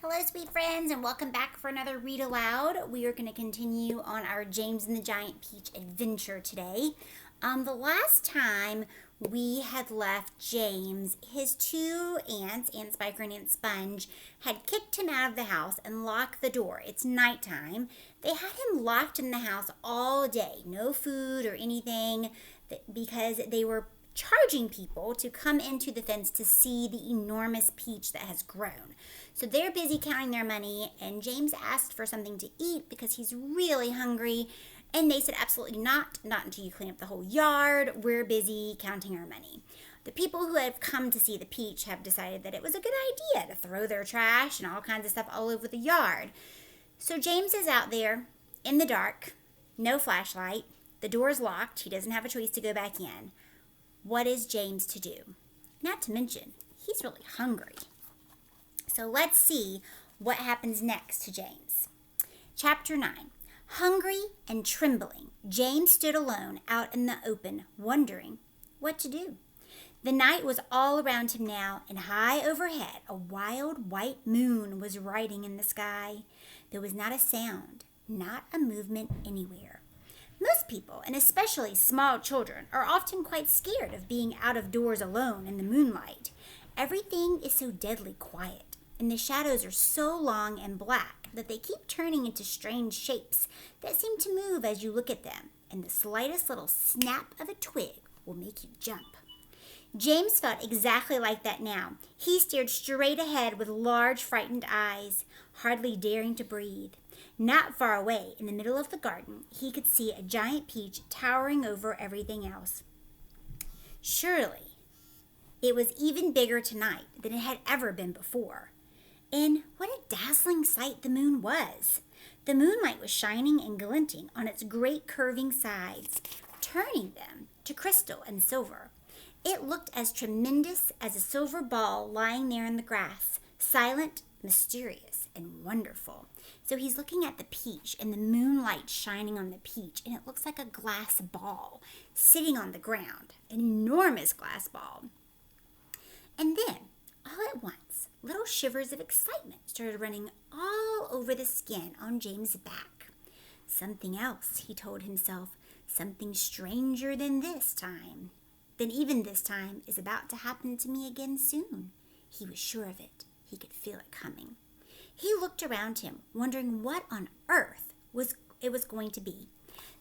Hello, sweet friends, and welcome back for another Read Aloud. We are going to continue on our James and the Giant Peach adventure today. The last time we had left James, his two aunts, Aunt Spiker and Aunt Sponge, had kicked him out of the house and locked the door. It's nighttime. They had him locked in the house all day, no food or anything, because they were charging people to come into the fence to see the enormous peach that has grown. So they're busy counting their money, and James asked for something to eat because he's really hungry, and they said absolutely not until you clean up the whole yard. We're busy counting our money. The people who have come to see the peach have decided that it was a good idea to throw their trash and all kinds of stuff all over the yard. So James is out there in the dark, no flashlight, the door's locked, he doesn't have a choice to go back in. What is James to do? Not to mention, he's really hungry. So let's see what happens next to James. Chapter 9. Hungry and trembling, James stood alone out in the open, wondering what to do. The night was all around him now, and high overhead, a wild white moon was riding in the sky. There was not a sound, not a movement anywhere. Most people, and especially small children, are often quite scared of being out of doors alone in the moonlight. Everything is so deadly quiet, and the shadows are so long and black that they keep turning into strange shapes that seem to move as you look at them, and the slightest little snap of a twig will make you jump. James felt exactly like that now. He stared straight ahead with large, frightened eyes, hardly daring to breathe. Not far away, in the middle of the garden, he could see a giant peach towering over everything else. Surely, it was even bigger tonight than it had ever been before. And what a dazzling sight the moon was! The moonlight was shining and glinting on its great curving sides, turning them to crystal and silver. It looked as tremendous as a silver ball lying there in the grass, silent, mysterious, and wonderful. So he's looking at the peach and the moonlight shining on the peach, and it looks like a glass ball sitting on the ground, an enormous glass ball. And then, all at once, little shivers of excitement started running all over the skin on James' back. Something else, he told himself, something stranger than even this time is about to happen to me again soon. He was sure of it. He could feel it coming. He looked around him, wondering what on earth it was going to be.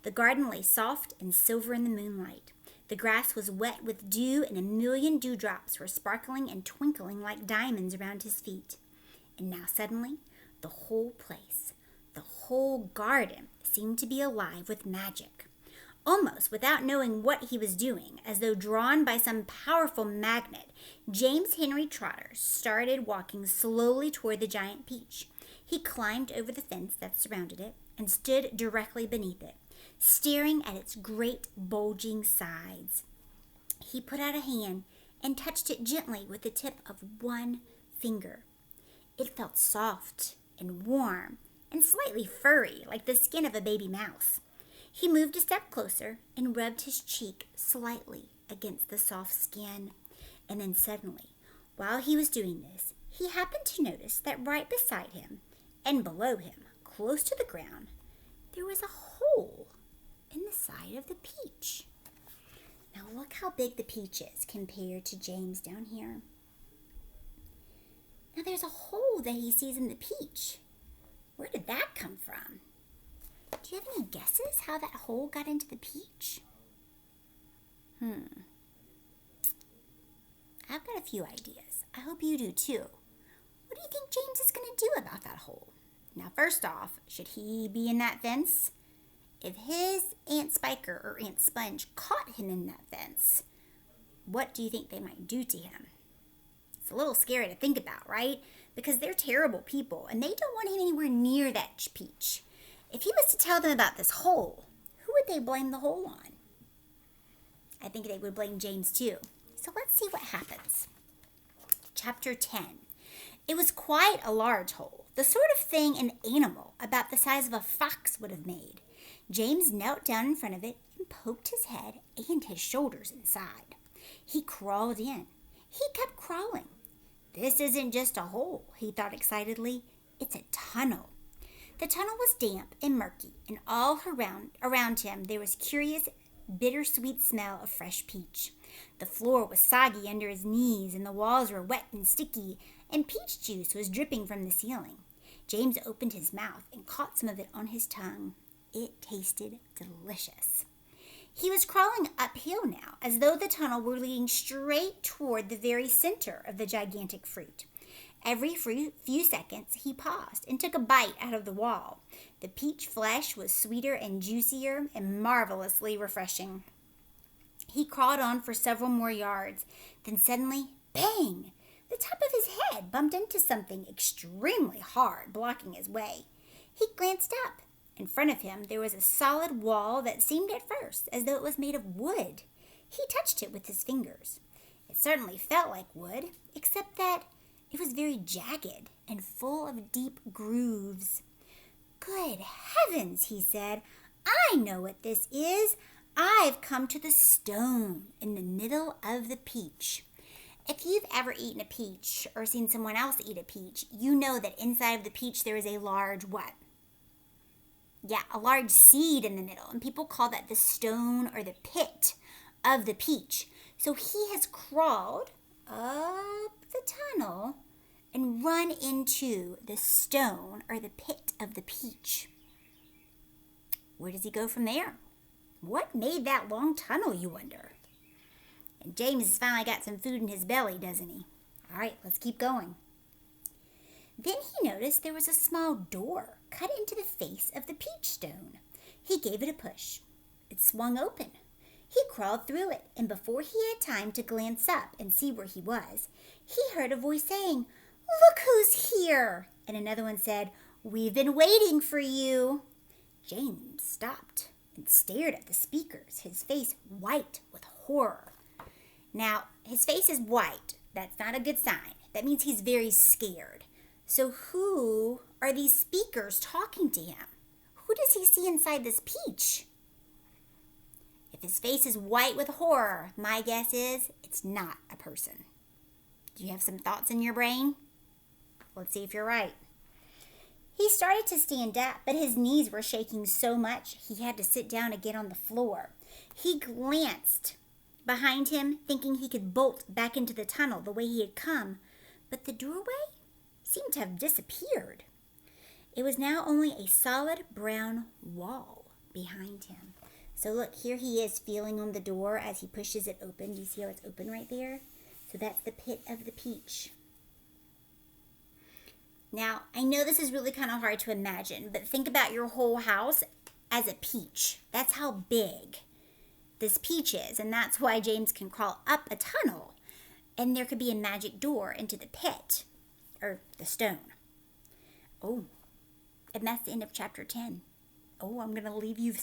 The garden lay soft and silver in the moonlight. The grass was wet with dew, and a million dewdrops were sparkling and twinkling like diamonds around his feet. And now suddenly, the whole place, the whole garden, seemed to be alive with magic. Almost without knowing what he was doing, as though drawn by some powerful magnet, James Henry Trotter started walking slowly toward the giant peach. He climbed over the fence that surrounded it and stood directly beneath it, staring at its great bulging sides. He put out a hand and touched it gently with the tip of one finger. It felt soft and warm and slightly furry, like the skin of a baby mouse. He moved a step closer and rubbed his cheek slightly against the soft skin. And then suddenly, while he was doing this, he happened to notice that right beside him and below him, close to the ground, there was a hole in the side of the peach. Now look how big the peach is compared to James down here. Now there's a hole that he sees in the peach. Where did that come from? Do you have any guesses how that hole got into the peach? I've got a few ideas. I hope you do too. What do you think James is going to do about that hole? Now, first off, should he be in that fence? If his Aunt Spiker or Aunt Sponge caught him in that fence, what do you think they might do to him? It's a little scary to think about, right? Because they're terrible people, and they don't want him anywhere near that peach. If he was to tell them about this hole, who would they blame the hole on? I think they would blame James too. So let's see what happens. Chapter 10. It was quite a large hole, the sort of thing an animal about the size of a fox would have made. James knelt down in front of it and poked his head and his shoulders inside. He crawled in. He kept crawling. This isn't just a hole, he thought excitedly. It's a tunnel. The tunnel was damp and murky, and all around him there was curious, bittersweet smell of fresh peach. The floor was soggy under his knees, and the walls were wet and sticky, and peach juice was dripping from the ceiling. James opened his mouth and caught some of it on his tongue. It tasted delicious. He was crawling uphill now, as though the tunnel were leading straight toward the very center of the gigantic fruit. Every few seconds, he paused and took a bite out of the wall. The peach flesh was sweeter and juicier and marvelously refreshing. He crawled on for several more yards. Then suddenly, bang! The top of his head bumped into something extremely hard, blocking his way. He glanced up. In front of him, there was a solid wall that seemed at first as though it was made of wood. He touched it with his fingers. It certainly felt like wood, except that it was very jagged and full of deep grooves. "Good heavens," he said. "I know what this is. I've come to the stone in the middle of the peach." If you've ever eaten a peach or seen someone else eat a peach, you know that inside of the peach there is a large what? Yeah, a large seed in the middle, and people call that the stone or the pit of the peach. So he has crawled up the tunnel and run into the stone or the pit of the peach. Where does he go from there? What made that long tunnel, you wonder? And James has finally got some food in his belly, doesn't he? All right, let's keep going. Then he noticed there was a small door cut into the face of the peach stone. He gave it a push. It swung open. He crawled through it, and before he had time to glance up and see where he was, he heard a voice saying, "Look who's here!" And another one said, "We've been waiting for you." James stopped and stared at the speakers, his face white with horror. Now, his face is white. That's not a good sign. That means he's very scared. So who are these speakers talking to him? Who does he see inside this peach? If his face is white with horror, my guess is it's not a person. Do you have some thoughts in your brain? Let's see if you're right. He started to stand up, but his knees were shaking so much he had to sit down again on the floor. He glanced behind him, thinking he could bolt back into the tunnel the way he had come, but the doorway seemed to have disappeared. It was now only a solid brown wall behind him. So look, here he is feeling on the door as he pushes it open. Do you see how it's open right there? So that's the pit of the peach. Now, I know this is really kind of hard to imagine, but think about your whole house as a peach. That's how big this peach is, and that's why James can crawl up a tunnel, and there could be a magic door into the pit, or the stone. Oh, and that's the end of chapter 10. Oh, I'm going to leave you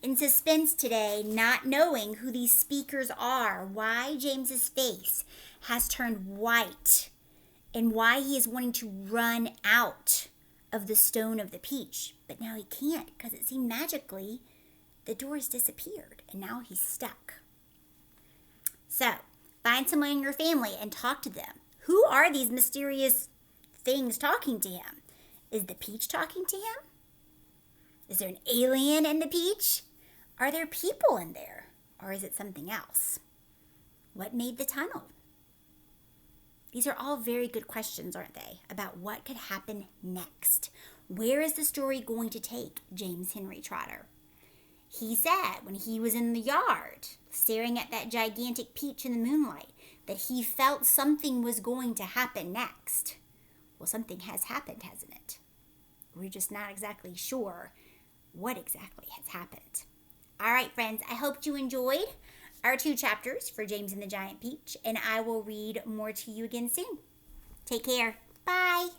in suspense today, not knowing who these speakers are, why James's face has turned white, and why he is wanting to run out of the stone of the peach. But now he can't, because it seemed magically the doors disappeared, and now he's stuck. So, find someone in your family and talk to them. Who are these mysterious things talking to him? Is the peach talking to him? Is there an alien in the peach? Are there people in there? Or is it something else? What made the tunnel? These are all very good questions, aren't they? About what could happen next. Where is the story going to take James Henry Trotter? He said when he was in the yard, staring at that gigantic peach in the moonlight, that he felt something was going to happen next. Well, something has happened, hasn't it? We're just not exactly sure what exactly has happened. All right, friends, I hope you enjoyed our 2 chapters for James and the Giant Peach, and I will read more to you again soon. Take care. Bye.